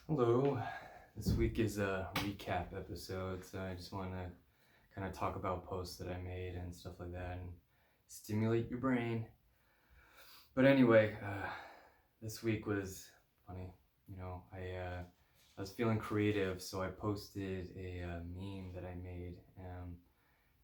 Hello. This week is a recap episode, so I just want to kind of talk about posts that I made and stuff like that and stimulate your brain. But anyway, this week was funny. I was feeling creative, so I posted a meme that I made,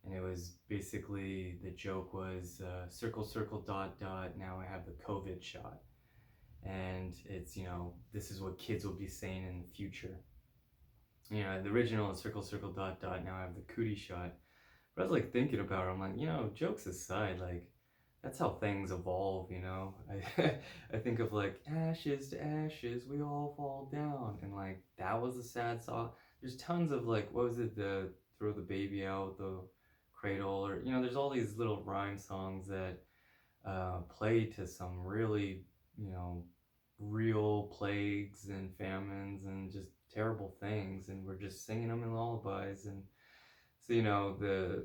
and it was basically the joke was circle, circle, dot, dot. Now I have the COVID shot. And it's, this is what kids will be saying in the future. The original is circle, circle, dot, dot. Now I have the cootie shot. But I was like thinking about it. I'm like, jokes aside, like that's how things evolve. I think of like ashes to ashes, we all fall down, and like that was a sad song. There's tons of like, what was it, the throw the baby out the cradle, or there's all these little rhyme songs that play to some really, you know, real plagues and famines and just terrible things, and we're just singing them in lullabies. And so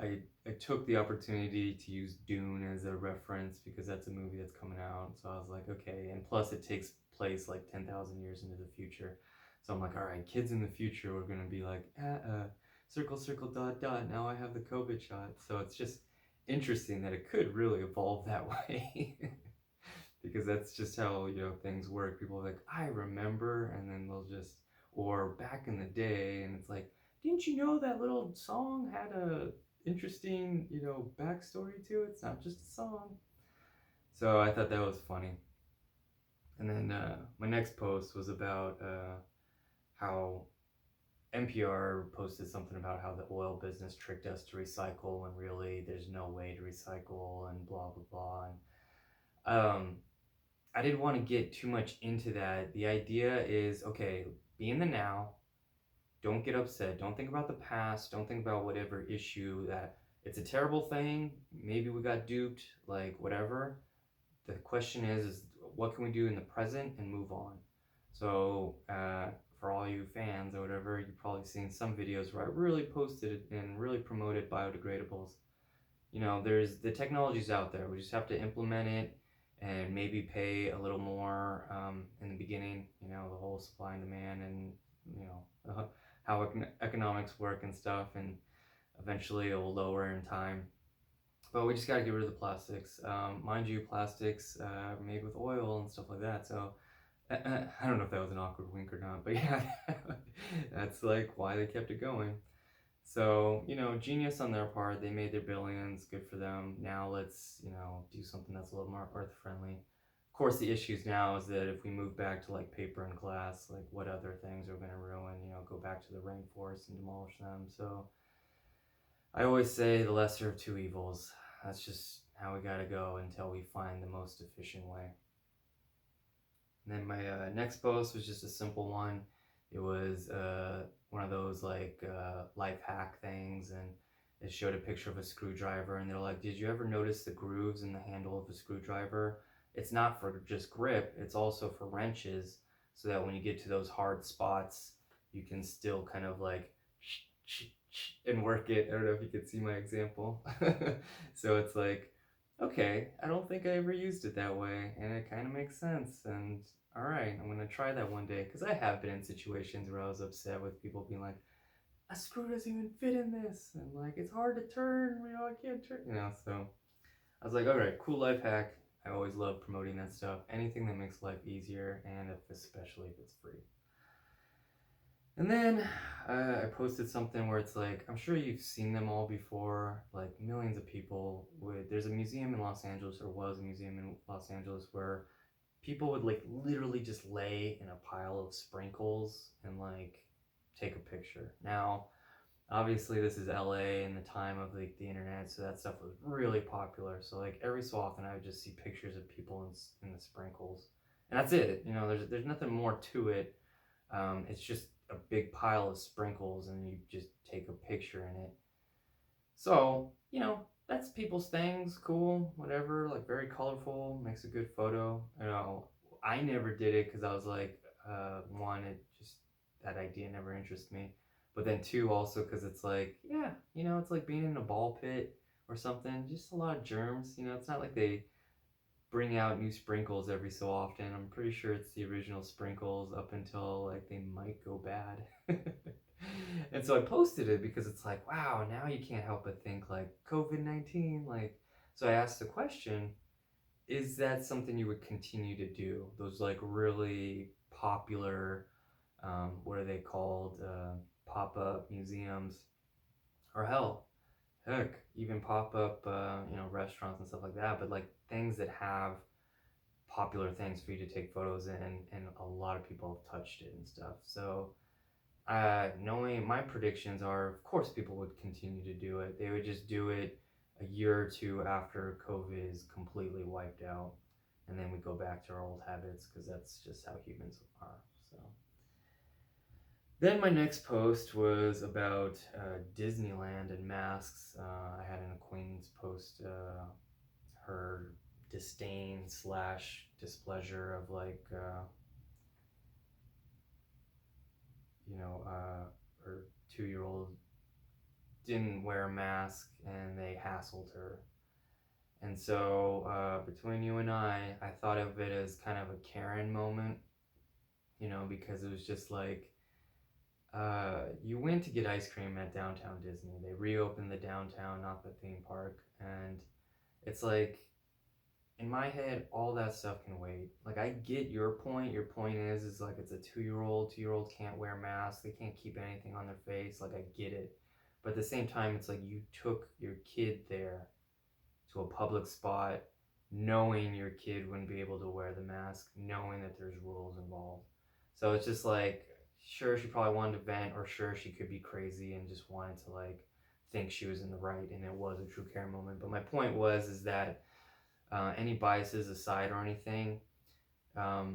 I took the opportunity to use Dune as a reference because that's a movie that's coming out. So I was like, okay, and plus it takes place like 10,000 years into the future. So I'm like, all right, kids in the future are gonna be like, circle, circle, dot, dot. Now I have the COVID shot. So it's just interesting that it could really evolve that way. Because that's just how things work. People are like, I remember, and then they'll just, or back in the day, and it's like, didn't you know that little song had a interesting backstory to it? It's not just a song. So I thought that was funny. And then my next post was about how NPR posted something about how the oil business tricked us to recycle when really there's no way to recycle and blah blah blah. And I didn't want to get too much into that. The idea is, okay, be in the now. Don't get upset. Don't think about the past. Don't think about whatever issue that it's a terrible thing. Maybe we got duped, like whatever. The question is what can we do in the present and move on? So, for all you fans or whatever, you've probably seen some videos where I really posted and really promoted biodegradables. There's the technology's out there. We just have to implement it and maybe pay a little more in the beginning. The whole supply and demand, and how economics work and stuff, and eventually it will lower in time. But we just got to get rid of the plastics. Mind you, plastics made with oil and stuff like that. So I don't know if that was an awkward wink or not, but yeah, that's like why they kept it going. So, genius on their part. They made their billions. Good for them. Now let's, do something that's a little more earth friendly. Of course, the issues now is that if we move back to like paper and glass, like what other things are going to ruin, go back to the rainforest and demolish them. So I always say the lesser of two evils. That's just how we got to go until we find the most efficient way. And then my next post was just a simple one. It was one of those like life hack things, and it showed a picture of a screwdriver, and they're like, did you ever notice the grooves in the handle of a screwdriver? It's not for just grip, it's also for wrenches, so that when you get to those hard spots, you can still kind of like and work it. I don't know if you could see my example. So it's like, okay, I don't think I ever used it that way, and it kind of makes sense. And all right, I'm gonna try that one day, because I have been in situations where I was upset with people being like, a screw doesn't even fit in this, and like it's hard to turn, I can't turn, So I was like, all right, cool life hack. I always love promoting that stuff. Anything that makes life easier, and especially if it's free. And then I posted something where it's like, I'm sure you've seen them all before, like millions of people would. There's a museum in Los Angeles, or was a museum in Los Angeles, where people would like literally just lay in a pile of sprinkles and like take a picture. Now, obviously, this is LA in the time of like the internet, so that stuff was really popular. So like every so often, I would just see pictures of people in the sprinkles, and that's it. There's nothing more to it. It's just a big pile of sprinkles, and you just take a picture in it. So, that's people's things, cool, whatever, like very colorful, makes a good photo. I never did it because I was like, one, that idea never interested me. But then two, also because it's like, yeah, it's like being in a ball pit or something, just a lot of germs. It's not like they bring out new sprinkles every so often. I'm pretty sure it's the original sprinkles up until like they might go bad. And so I posted it because it's like, wow, now you can't help but think like COVID-19. Like, so I asked the question, is that something you would continue to do? Those like really popular, what are they called? Pop-up museums, or hell, heck, even pop-up, restaurants and stuff like that. But like things that have popular things for you to take photos in, and a lot of people have touched it and stuff. So knowing my predictions are, of course, people would continue to do it. They would just do it a year or two after COVID is completely wiped out, and then we go back to our old habits because that's just how humans are. So then my next post was about Disneyland and masks. I had an acquaintance post her disdain slash displeasure of like her 2-year-old didn't wear a mask and they hassled her. And so between you and I thought of it as kind of a Karen moment, because it was just like, you went to get ice cream at Downtown Disney. They reopened the downtown, not the theme park. And it's like, in my head, all that stuff can wait. Like, I get your point. Your point is like it's a 2-year-old. 2-year-old can't wear masks. They can't keep anything on their face. Like, I get it. But at the same time, it's like you took your kid there to a public spot knowing your kid wouldn't be able to wear the mask, knowing that there's rules involved. So it's just like, sure, she probably wanted to vent, or sure, she could be crazy and just wanted to like think she was in the right, and it was a true care moment. But my point is that any biases aside or anything, I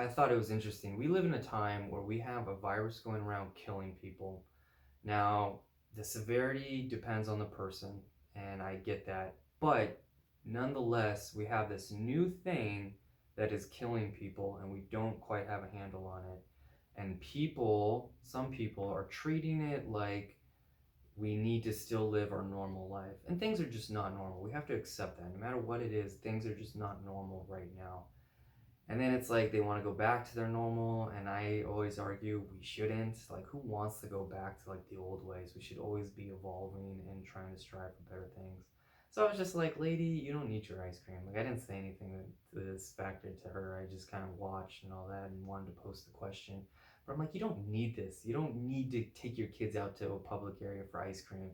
thought it was interesting. We live in a time where we have a virus going around killing people. Now, the severity depends on the person, and I get that. But nonetheless, we have this new thing that is killing people, and we don't quite have a handle on it. And some people are treating it like we need to still live our normal life. And things are just not normal. We have to accept that. No matter what it is, things are just not normal right now. And then it's like they want to go back to their normal, and I always argue we shouldn't. Like, who wants to go back to like the old ways? We should always be evolving and trying to strive for better things. So I was just like, lady, you don't need your ice cream. Like, I didn't say anything to this factor to her. I just kind of watched and all that and wanted to post the question. But I'm like, you don't need this. You don't need to take your kids out to a public area for ice cream.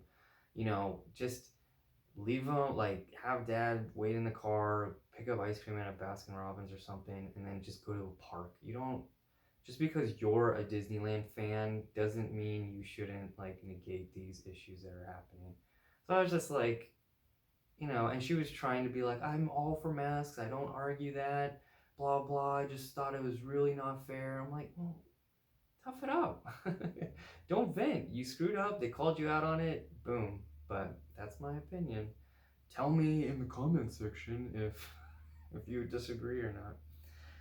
Just leave them, like, have dad wait in the car, pick up ice cream at a Baskin Robbins or something, and then just go to a park. You don't, just because you're a Disneyland fan doesn't mean you shouldn't like negate these issues that are happening. So I was just like, and she was trying to be like, I'm all for masks, I don't argue that, blah blah, I just thought it was really not fair. I'm like, well, tough it up. Don't vent. You screwed up, they called you out on it, boom. But that's my opinion. Tell me in the comments section if you disagree or not.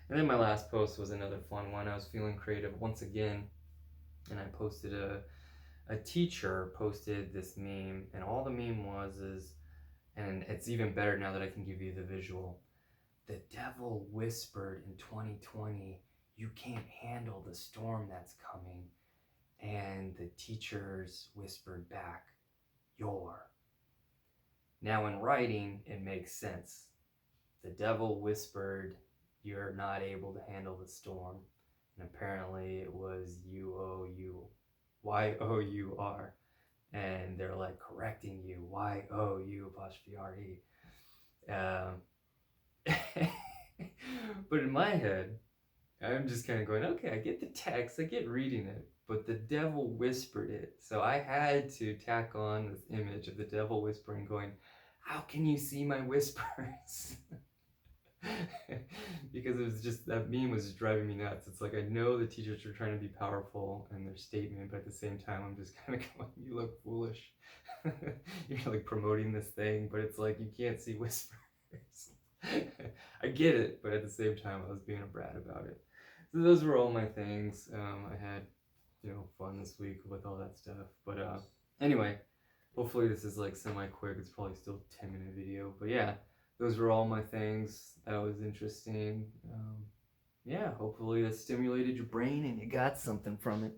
And then my last post was another fun one. I was feeling creative once again, and I posted a teacher posted this meme, and all the meme is, and it's even better now that I can give you the visual. The devil whispered in 2020, you can't handle the storm that's coming. And the teachers whispered back, you're. Now in writing, it makes sense. The devil whispered, you're not able to handle the storm. And apparently it was Y-O-U-R. And they're like correcting you, Y-O-U apostrophe R-E. But in my head, I'm just kind of going, okay, I get the text, I get reading it, but the devil whispered it. So I had to tack on this image of the devil whispering, going, how can you see my whispers? Because it was just, that meme was just driving me nuts. It's like, I know the teachers are trying to be powerful in their statement, but at the same time, I'm just kind of going, you look foolish. You're like promoting this thing, but it's like, you can't see whispers. I get it, but at the same time, I was being a brat about it. So those were all my things. I had, fun this week with all that stuff. But anyway, hopefully this is like semi-quick. It's probably still a 10-minute video. But yeah, those were all my things. That was interesting. Yeah, hopefully that stimulated your brain and you got something from it.